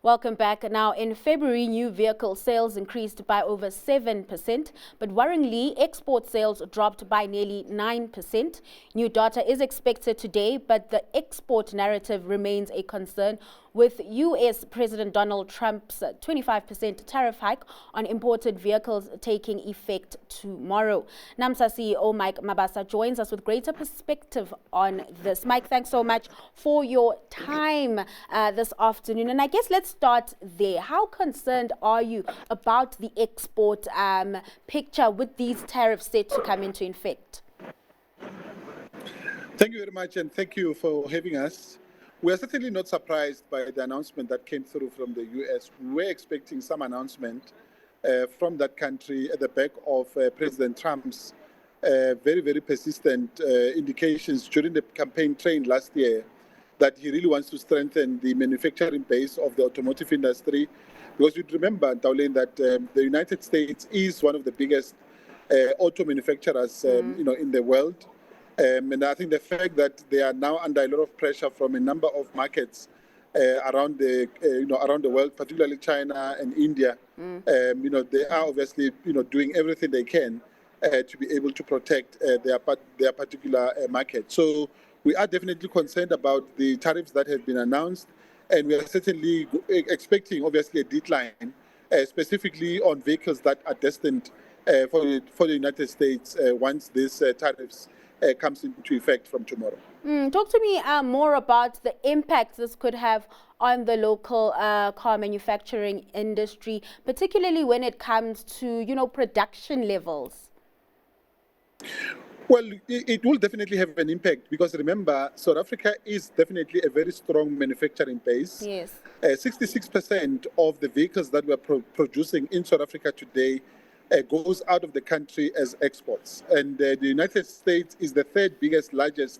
Welcome back. Now, in February, new vehicle sales increased by over 7%, but worryingly, export sales dropped by nearly 9%. New data is expected today, but the export narrative remains a concern, with U.S. President Donald Trump's 25% tariff hike on imported vehicles taking effect tomorrow. Naamsa CEO Mike Mabasa joins us with greater perspective on this. Mike, thanks so much for your time this afternoon. And I guess let's start there. How concerned are you about the export picture with these tariffs set to come into effect? Thank you very much, and thank you for having us. We are certainly not surprised by the announcement that came through from the U.S. We were expecting some announcement from that country at the back of President Trump's very, very persistent indications during the campaign train last year that he really wants to strengthen the manufacturing base of the automotive industry. Because you'd remember, Taulene, that the United States is one of the biggest auto manufacturers in the world. And I think the fact that they are now under a lot of pressure from a number of markets around the world, particularly China and India, they are obviously doing everything they can to be able to protect their particular market. So we are definitely concerned about the tariffs that have been announced, and we are certainly expecting obviously a decline, specifically on vehicles that are destined for the United States once these tariffs comes into effect from tomorrow. Talk to me more about the impact this could have on the local car manufacturing industry, particularly when it comes to, production levels. Well, it will definitely have an impact because remember, South Africa is definitely a very strong manufacturing base. Yes. 66% of the vehicles that we're producing in South Africa today goes out of the country as exports, and the United States is the third largest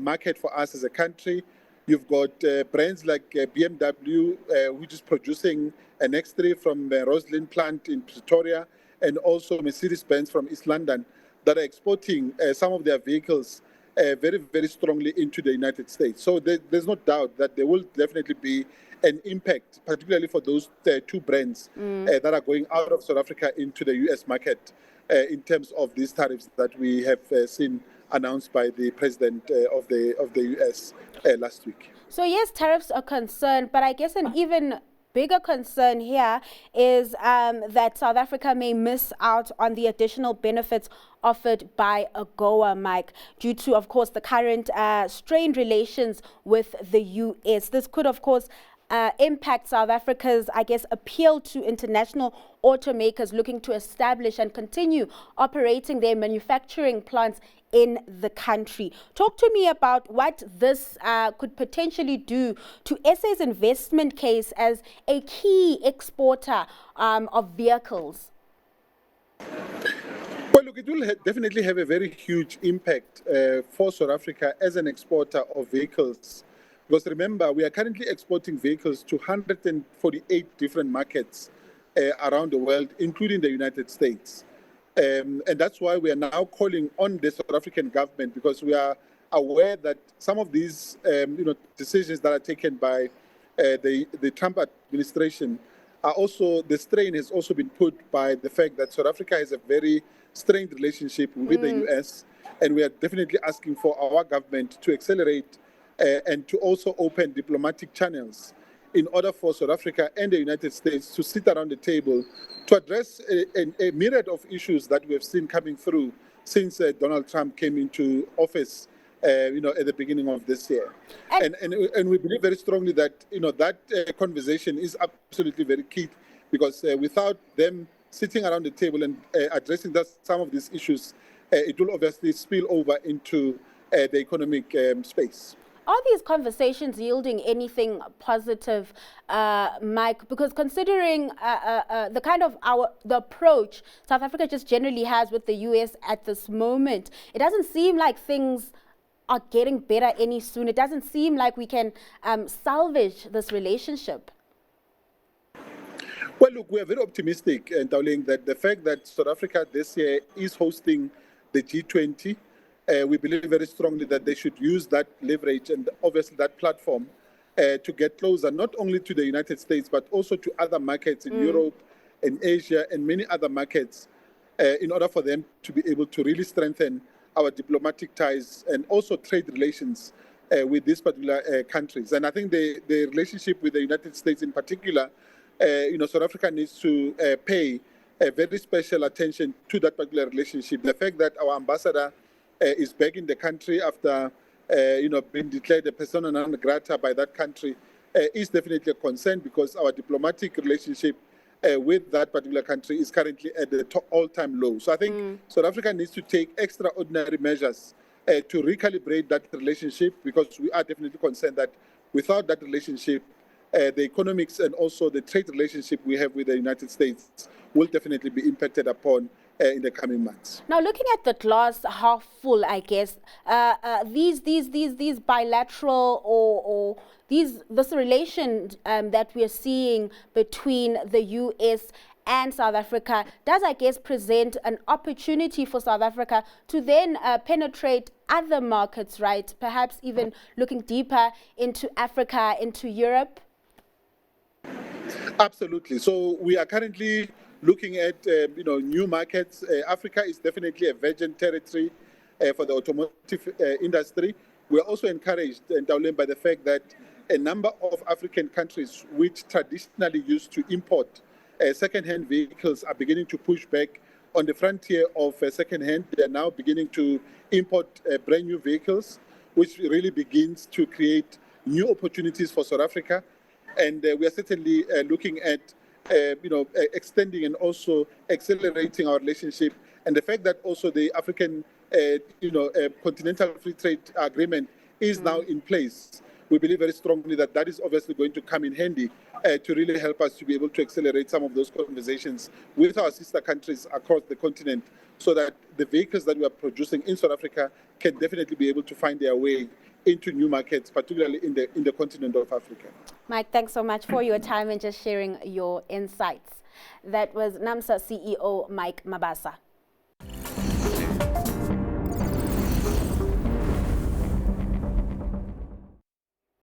market for us as a country. You've got brands like BMW, which is producing an X3 from the Roslyn plant in Pretoria, and also Mercedes-Benz from East London, that are exporting some of their vehicles very, very strongly into the United States. So there's no doubt that there will definitely be an impact, particularly for those two brands that are going out of South Africa into the U.S. market in terms of these tariffs that we have seen announced by the president of the U.S. Last week. So yes, tariffs are concerned, but I guess an even bigger concern here is that South Africa may miss out on the additional benefits offered by AGOA, Mike, due to, of course, the current strained relations with the U.S. This could, of course, impact South Africa's, appeal to international automakers looking to establish and continue operating their manufacturing plants in the country. Talk to me about what this could potentially do to SA's investment case as a key exporter of vehicles. Well, look, it will definitely have a very huge impact for South Africa as an exporter of vehicles. Because remember, we are currently exporting vehicles to 148 different markets around the world, including the United States. And that's why we are now calling on the South African government, because we are aware that some of these decisions that are taken by the Trump administration are also, the strain has also been put by the fact that South Africa has a very strained relationship with the US, and we are definitely asking for our government to accelerate and to also open diplomatic channels in order for South Africa and the United States to sit around the table to address a myriad of issues that we have seen coming through since Donald Trump came into office, at the beginning of this year. And we believe very strongly that, that conversation is absolutely very key, because without them sitting around the table and addressing some of these issues, it will obviously spill over into the economic space. Are these conversations yielding anything positive, Mike? Because considering the kind of the approach South Africa just generally has with the U.S. at this moment, it doesn't seem like things are getting better any soon. It doesn't seem like we can salvage this relationship. Well, look, we are very optimistic, Taulene, that the fact that South Africa this year is hosting the G20, we believe very strongly that they should use that leverage and obviously that platform to get closer, not only to the United States, but also to other markets in Europe and Asia and many other markets, in order for them to be able to really strengthen our diplomatic ties and also trade relations with these particular countries. And I think the relationship with the United States in particular, South Africa needs to pay a very special attention to that particular relationship. The fact that our ambassador is back in the country after being declared a persona non grata by that country is definitely a concern, because our diplomatic relationship with that particular country is currently at the all-time low. So I think South Africa needs to take extraordinary measures to recalibrate that relationship, because we are definitely concerned that without that relationship, the economics and also the trade relationship we have with the United States will definitely be impacted upon in the coming months. Now, looking at the glass half full, I guess these bilateral or this relation that we are seeing between the U.S. and South Africa does, I guess, present an opportunity for South Africa to then penetrate other markets, right? Perhaps even looking deeper into Africa, into Europe. Absolutely. So we are currently looking at new markets. Africa is definitely a virgin territory for the automotive industry. We are also encouraged, Ndaulem, by the fact that a number of African countries which traditionally used to import second-hand vehicles are beginning to push back on the frontier of second-hand. They are now beginning to import brand new vehicles, which really begins to create new opportunities for South Africa. And we are certainly looking at extending and also accelerating our relationship. And the fact that also the African Continental Free Trade Agreement is now in place, we believe very strongly that that is obviously going to come in handy to really help us to be able to accelerate some of those conversations with our sister countries across the continent, so that the vehicles that we are producing in South Africa can definitely be able to find their way into new markets, particularly in the continent of Africa. Mike, thanks so much for your time and just sharing your insights. That was Naamsa CEO Mike Mabasa.